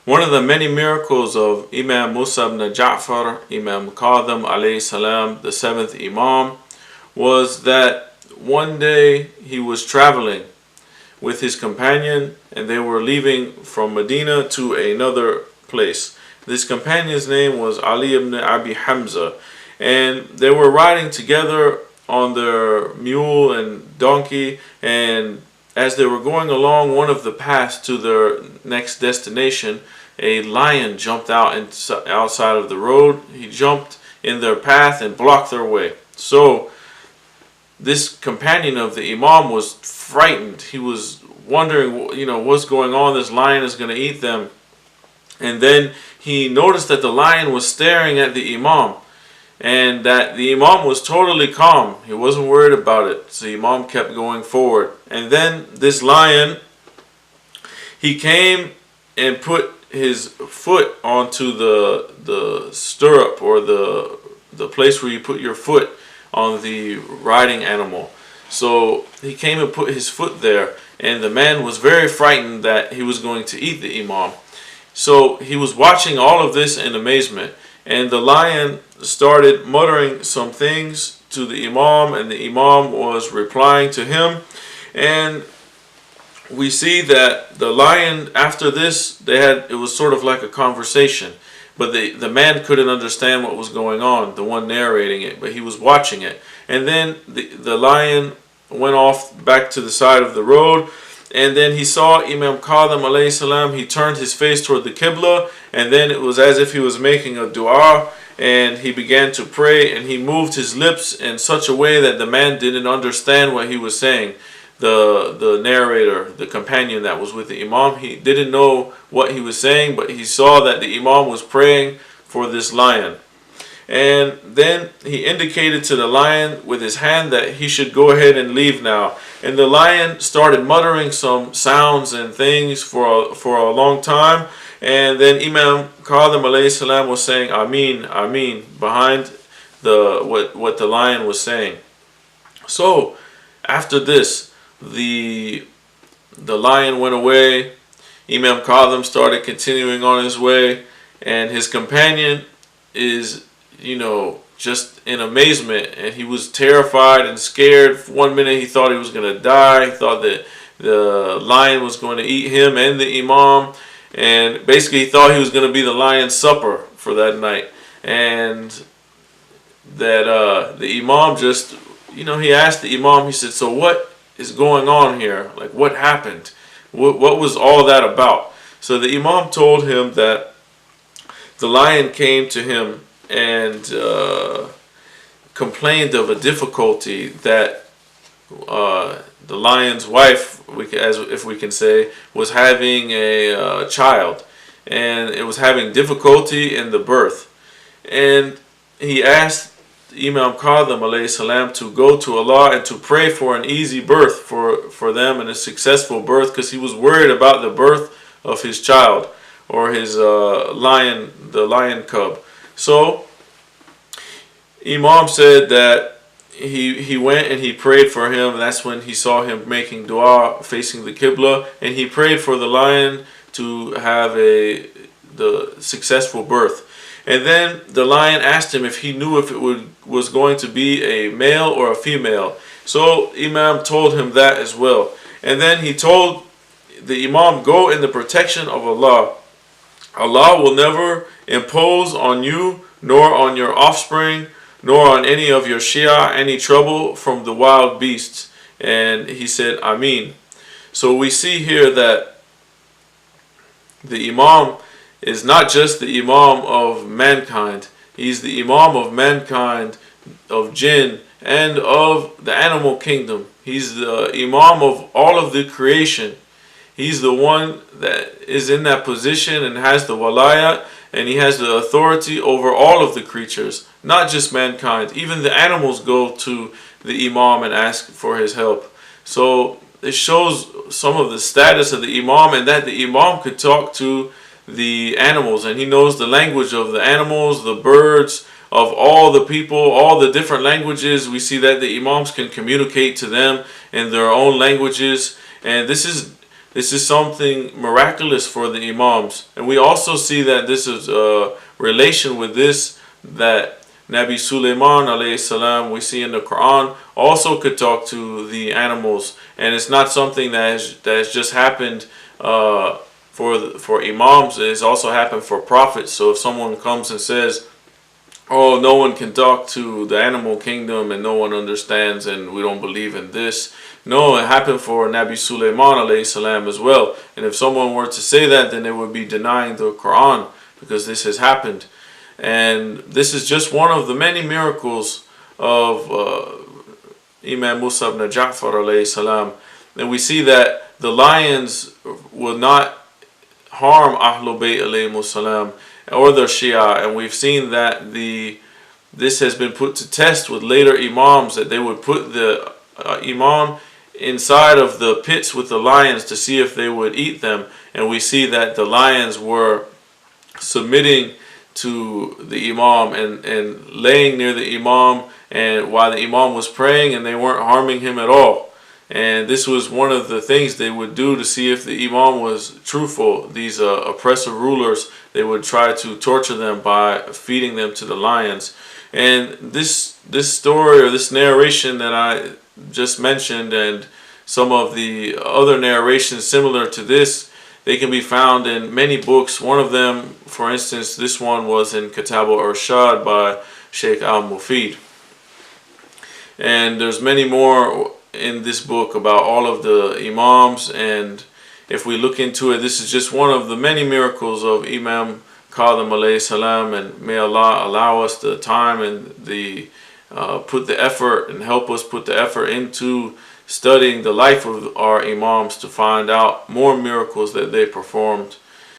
One of the many miracles of Imam Musa ibn Ja'far, Imam Kadhim alayhi salam, the seventh Imam, was that one day he was traveling with his companion and they were leaving from Medina to another place. This companion's name was Ali ibn Abi Hamza, and they were riding together on their mule and donkey, and as they were going along one of the paths to their next destination, a lion jumped out outside of the road. He jumped in their path and blocked their way. So this companion of the Imam was frightened. He was wondering, what's going on? This lion is going to eat them. And then he noticed that the lion was staring at the Imam, and that the Imam was totally calm. He wasn't worried about it. So the Imam kept going forward. And then this lion, he came and put his foot onto the stirrup, or the place where you put your foot on the riding animal. So he came and put his foot there, and the man was very frightened that he was going to eat the Imam. So he was watching all of this in amazement, and the lion started muttering some things to the Imam, and the Imam was replying to him. And we see that the lion, after this, it was sort of like a conversation, but the man couldn't understand what was going on, the one narrating it, but he was watching it. And then the lion went off back to the side of the road, and then he saw Imam Kadhim alayhi salam. He turned his face toward the qibla, and then it was as if he was making a dua, and he began to pray, and he moved his lips in such a way that the man didn't understand what he was saying. The narrator, the companion that was with the Imam, he didn't know what he was saying, but he saw that the Imam was praying for this lion. And then he indicated to the lion with his hand that he should go ahead and leave now. And the lion started muttering some sounds and things for a long time. And then Imam Kadhim alayhi salam was saying Ameen, Ameen behind what the lion was saying. So after this, the lion went away. Imam Kadhim started continuing on his way, and his companion is just in amazement, and he was terrified and scared. For 1 minute he thought he was going to die. He thought that the lion was going to eat him and the Imam, and basically he thought he was going to be the lion's supper for that night. And that the Imam just, he asked the Imam, he said, so what is going on here? Like, what happened? What was all that about? So the Imam told him that the lion came to him and complained of a difficulty that the lion's wife, if we can say, was having a child, and it was having difficulty in the birth. And he asked Imam Kadhim alayhi salam to go to Allah and to pray for an easy birth for them, and a successful birth, because he was worried about the birth of his child, or his the lion cub. So Imam said that he went and he prayed for him, and that's when he saw him making dua facing the qibla, and he prayed for the lion to have the successful birth. And then the lion asked him if he knew if it was going to be a male or a female. So Imam told him that as well. And then he told the Imam, go in the protection of Allah. Allah will never impose on you, nor on your offspring, nor on any of your Shia, any trouble from the wild beasts. And he said, Ameen. So we see here that the Imam is not just the Imam of mankind. He's the Imam of mankind, of jinn, and of the animal kingdom. He's the Imam of all of the creation. He's the one that is in that position and has the walayat, and he has the authority over all of the creatures, not just mankind. Even the animals go to the Imam and ask for his help. So it shows some of the status of the Imam, and that the Imam could talk to the animals, and he knows the language of the animals, the birds, of all the people, all the different languages. We see that the Imams can communicate to them in their own languages, and this is This is something miraculous for the Imams. And we also see that this is a relation with this, that Nabi Sulaiman alayhi salam, we see in the Quran, also could talk to the animals. And it's not something that has just happened for Imams. It's also happened for prophets. So if someone comes and says, oh, no one can talk to the animal kingdom and no one understands and we don't believe in this. No, it happened for Nabi Sulaiman alayhi salam as well. And if someone were to say that, then they would be denying the Quran, because this has happened. And this is just one of the many miracles of Imam Musa ibn Ja'far alayhi salam. And we see that the lions will not harm Ahlul Bayt alayhi salam or the Shia, and we've seen that this has been put to test with later Imams, that they would put the Imam inside of the pits with the lions to see if they would eat them, and we see that the lions were submitting to the Imam and laying near the Imam and while the Imam was praying, and they weren't harming him at all. And this was one of the things they would do to see if the Imam was truthful. These oppressive rulers, they would try to torture them by feeding them to the lions. And this story, or this narration that I just mentioned, and some of the other narrations similar to this, they can be found in many books. One of them, for instance, this one was in Kitab al-Irshad by Sheikh al-Mufid. And there's many more in this book about all of the Imams, and if we look into it, this is just one of the many miracles of Imam Kadhim alayhi salam, and may Allah allow us the time and the put the effort and help us put the effort into studying the life of our Imams to find out more miracles that they performed.